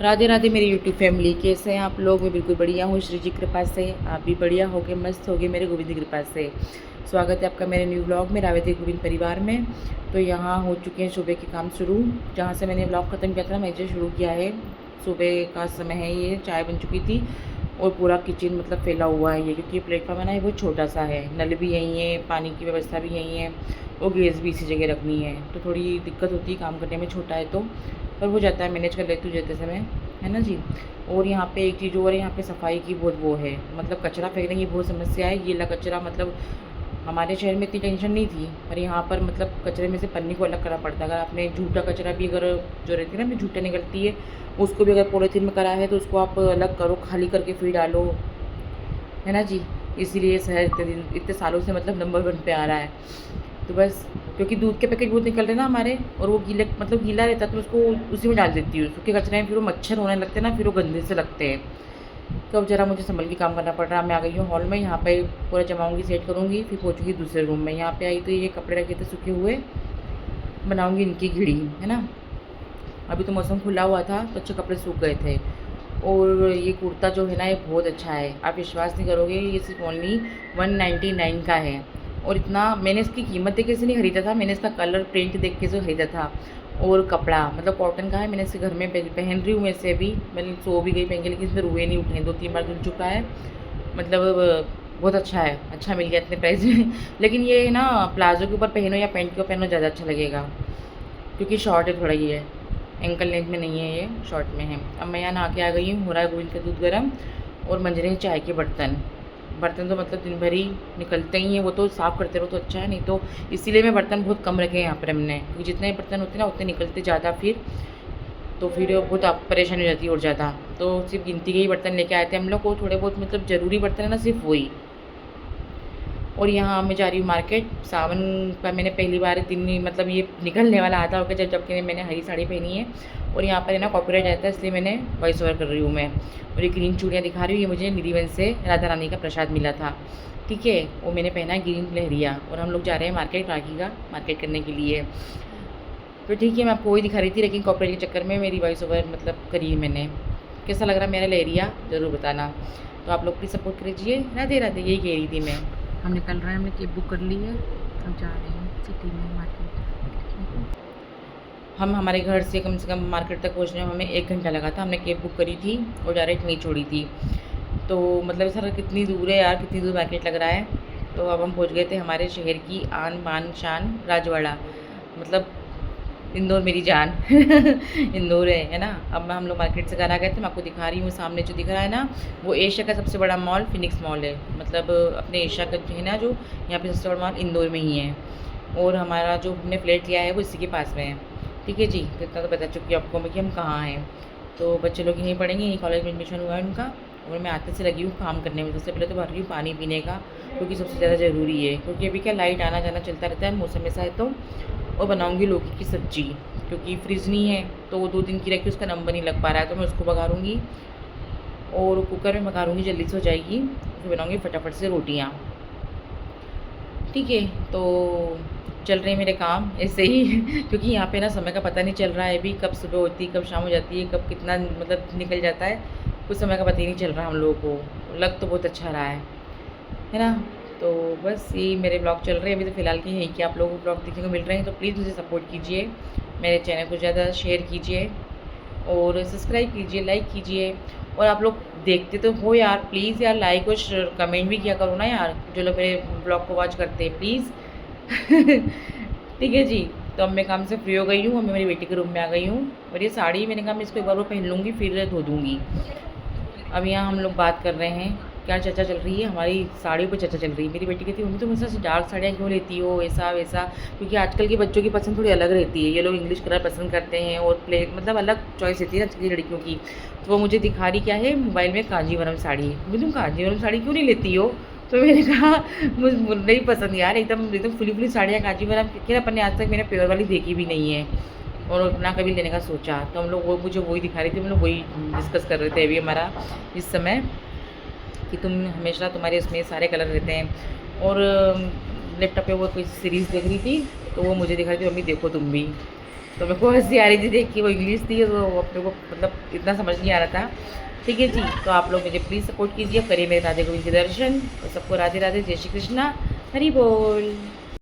राधे राधे मेरी YouTube family, कैसे हैं आप लोग। मैं बिल्कुल बढ़िया हूँ श्री जी की कृपा से। आप भी बढ़िया होगे, मस्त होगे मेरे गोविंद की कृपा से। स्वागत है आपका मेरे न्यू व्लॉग में राधे गोविंद परिवार में। तो यहाँ हो चुके हैं सुबह के काम शुरू। जहाँ से मैंने व्लॉग ख़त्म किया था मैं जो शुरू किया है, सुबह का समय है। ये चाय बन चुकी थी और पूरा किचन मतलब फैला हुआ है ये, क्योंकि प्लेटफॉर्म है ना, ये बहुत छोटा सा है। नल भी यहीं है, पानी की व्यवस्था भी यहीं है और गैस भी इसी जगह रखनी है, तो थोड़ी दिक्कत होती है काम करने में, छोटा है तो। पर हो जाता है, मैनेज कर लेती हूँ जाते समय, है ना जी। और यहाँ पे एक चीज़ और है, यहाँ पे सफाई की बहुत वो है, मतलब कचरा फेंकने की बहुत समस्या है। गीला कचरा मतलब हमारे शहर में इतनी टेंशन नहीं थी, पर यहाँ पर मतलब कचरे में से पन्नी को अलग करना पड़ता है। अगर आपने झूठा कचरा भी, अगर जो रहती है ना झूठा निकलती है, उसको भी अगर पॉलीथीन में करा है तो उसको आप अलग करो, खाली करके फिर डालो, है ना जी। इसीलिए शहर इतने सालों से मतलब नंबर 1 पे आ रहा है। तो बस क्योंकि दूध के पैकेट बहुत निकल रहे हैं ना हमारे, और वो गीले मतलब गीला रहता है तो उसको उसी में डाल देती हूँ। सूखे कचरे में फिर वो मच्छर होने लगते हैं ना, फिर वो गंदे से लगते हैं। तो अब ज़रा मुझे संभल के काम करना पड़ रहा है। मैं आ गई हूँ हॉल में, यहाँ पे पूरा जमाऊँगी, सेट करूँगी, फिर पहुँचूँगी दूसरे रूम में। यहाँ पे आई तो ये कपड़े रखे थे सूखे हुए, बनाऊँगी इनकी घिड़ी, है ना। अभी तो मौसम खुला हुआ था तो अच्छे कपड़े सूख गए थे। और ये कुर्ता जो है ना, ये बहुत अच्छा है, आप विश्वास नहीं करोगे, ये सिर्फ ओनली 199 का है। और इतना मैंने इसकी कीमत देख के इसे नहीं खरीदा था, मैंने इसका कलर प्रिंट देख के इसे खरीदा था। और कपड़ा मतलब कॉटन का है। मैंने इसे घर में पहन रही हूँ वैसे भी, मैंने सो भी गई पहन के, लेकिन इसमें रुए नहीं उठे, 2-3 बार धुल चुका है। मतलब बहुत अच्छा है, अच्छा मिल गया इतने प्राइस में। लेकिन ये ना प्लाजो के ऊपर पहनो या पैंट के ऊपर पहनो ज़्यादा अच्छा लगेगा, क्योंकि शॉर्ट है थोड़ा, ये एंकल लेंथ में नहीं है, ये शॉर्ट में है। अब मैं यहाँ नहा के आ गई हूँ, हो रहा है गोविंद का दूध गर्म और मंज रहे हैं चाय के बर्तन। बर्तन तो मतलब दिन भर ही निकलते ही हैं, वो तो साफ़ करते रहो तो अच्छा है, नहीं तो इसीलिए मैं बर्तन बहुत कम रखे हैं यहाँ पर हमने, क्योंकि जितने बर्तन होते हैं ना उतने निकलते ज़्यादा, फिर तो फिर बहुत परेशानी हो जाती है और ज़्यादा। तो सिर्फ गिनती के ही बर्तन लेके आए थे हम लोग को, थोड़े बहुत मतलब ज़रूरी बर्तन है ना, सिर्फ वही। और यहाँ मैं जा रही हूँ मार्केट। सावन का मैंने पहली बार दिन मतलब ये निकलने वाला आता होगा जबकि मैंने हरी साड़ी पहनी है। और यहाँ पर है ना कॉपीराइट आता है, इसलिए मैंने वॉइस ओवर कर रही हूँ मैं। और ये ग्रीन चूड़ियाँ दिखा रही हूँ, ये मुझे निधिवन से राधा रानी का प्रसाद मिला था, ठीक है। वो मैंने पहना है ग्रीन लहरिया। और हम लोग जा रहे हैं मार्केट, राखी का मार्केट करने के लिए। तो ठीक है, मैं आपको वही दिखा रही थी, लेकिन कॉपीराइट के चक्कर में मेरी वॉइस ओवर मतलब करी है मैंने। कैसा लग रहा है मेरा लहरिया ज़रूर बताना। तो आप लोग प्लीज़ सपोर्ट कीजिए। राधे राधे, यही कह रही थी मैं। हम निकल रहे हैं, हमने कैब बुक कर ली है, हम जा रहे हैं सिटी में मार्केट। हम हमारे घर से कम मार्केट तक पहुंचने में हमें 1 घंटा लगा था। हमने कैब बुक करी थी और डायरेक्ट नहीं छोड़ी थी। तो मतलब सर कितनी दूर है यार, कितनी दूर मार्केट लग रहा है। तो अब हम पहुंच गए थे हमारे शहर की आन बान शान राजवाड़ा, मतलब इंदौर मेरी जान। इंदौर है ना। अब हम लोग मार्केट से घर आ गए थे। मैं आपको दिखा रही हूँ, सामने जो दिख रहा है ना, वो एशिया का सबसे बड़ा मॉल फिनिक्स मॉल है। मतलब अपने एशिया का है ना, जो यहाँ पे सबसे बड़ा मॉल इंदौर में ही है। और हमारा जो हमने फ्लैट लिया है वो इसी के पास में है, ठीक है जी। तो इतना तो बता चुकी हूँ आपको मैं कि हम कहाँ हैं। तो बच्चे लोग यहीं पढ़ेंगे, यहीं कॉलेज में एडमिशन हुआ है उनका। और मैं आते से लगी हूँ काम करने में। सबसे पहले तो भर रही हूँ पानी पीने का, क्योंकि सबसे ज़्यादा ज़रूरी है, क्योंकि अभी क्या लाइट आना जाना चलता रहता है, मौसम ऐसा है तो। और बनाऊँगी लौकी की सब्ज़ी, क्योंकि फ्रिज नहीं है तो वो 2 दिन की रखी, उसका नंबर नहीं लग पा रहा है, तो मैं उसको बघारूँगी और कुकर में बघारूँगी, जल्दी से हो जाएगी। फिर बनाऊँगी फटाफट से रोटियाँ, ठीक है। तो चल रहे हैं मेरे काम ऐसे ही। क्योंकि यहाँ पे ना समय का पता नहीं चल रहा है, अभी कब सुबह होती है कब शाम हो जाती है, कब कितना मतलब निकल जाता है, कुछ समय का पता ही नहीं चल रहा हम लोगों को। लग तो बहुत अच्छा रहा है ना। तो बस यही मेरे ब्लॉग चल रहे हैं अभी तो फ़िलहाल के यही कि आप लोगों को ब्लॉग देखने को मिल रहे हैं। तो प्लीज़ मुझे सपोर्ट कीजिए, मेरे चैनल को ज़्यादा शेयर कीजिए और सब्सक्राइब कीजिए, लाइक कीजिए। और आप लोग देखते तो हो यार, प्लीज़ यार लाइक और कमेंट भी किया करो ना यार, जो लोग मेरे ब्लॉग को वॉच करते हैं, प्लीज़। ठीक है जी। तो अब मैं काम से फ्री हो गई हूँ, मैं मेरी बेटी के रूम में आ गई हूँ। और ये साड़ी मैंने कहा मैं इसको एक बार वो पहन लूँगी, फिर धो दूँगी। अब यहाँ हम लोग बात कर रहे हैं, क्या चर्चा चल रही है, हमारी साड़ियों पर चर्चा चल रही है। मेरी बेटी कहती है मम्मी तुम ऐसा डार्क साड़ियाँ क्यों लेती हो, ऐसा वैसा, क्योंकि आजकल के बच्चों की पसंद थोड़ी अलग रहती है। ये लोग इंग्लिश कलर पसंद करते हैं और प्ले मतलब अलग चॉइस रहती है आजकल की लड़कियों की। तो वो मुझे दिखा रही क्या है मोबाइल में, कांजीवरम साड़ी। मुझे तुम कांजीवरम साड़ी क्यों नहीं लेती हो। तो मैंने कहा मुझे नहीं पसंद यार, एकदम एकदम फुली फुली साड़ियाँ कांजीवरम के, अपन ने आज तक मैंने प्योर वाली देखी भी नहीं है और ना कभी लेने का सोचा। तो हम लोग वो मुझे वही दिखा रही थी, हम लोग वही डिस्कस कर रहे थे अभी हमारा इस समय, कि तुम हमेशा तुम्हारे इसमें सारे कलर रहते हैं। और लैपटॉप पे वो कोई सीरीज़ देख रही थी तो वो मुझे दिखा रही थी मम्मी देखो तुम भी। तो मेरे को हंसी आ रही थी देख के, वो इंग्लिश थी तो अपने को मतलब इतना समझ नहीं आ रहा था। ठीक है जी, तो आप लोग मुझे प्लीज़ सपोर्ट कीजिए, करिए मेरे राधे गोविंद के दर्शन। और सबको राधे राधे, जय श्री कृष्णा, हरि बोल।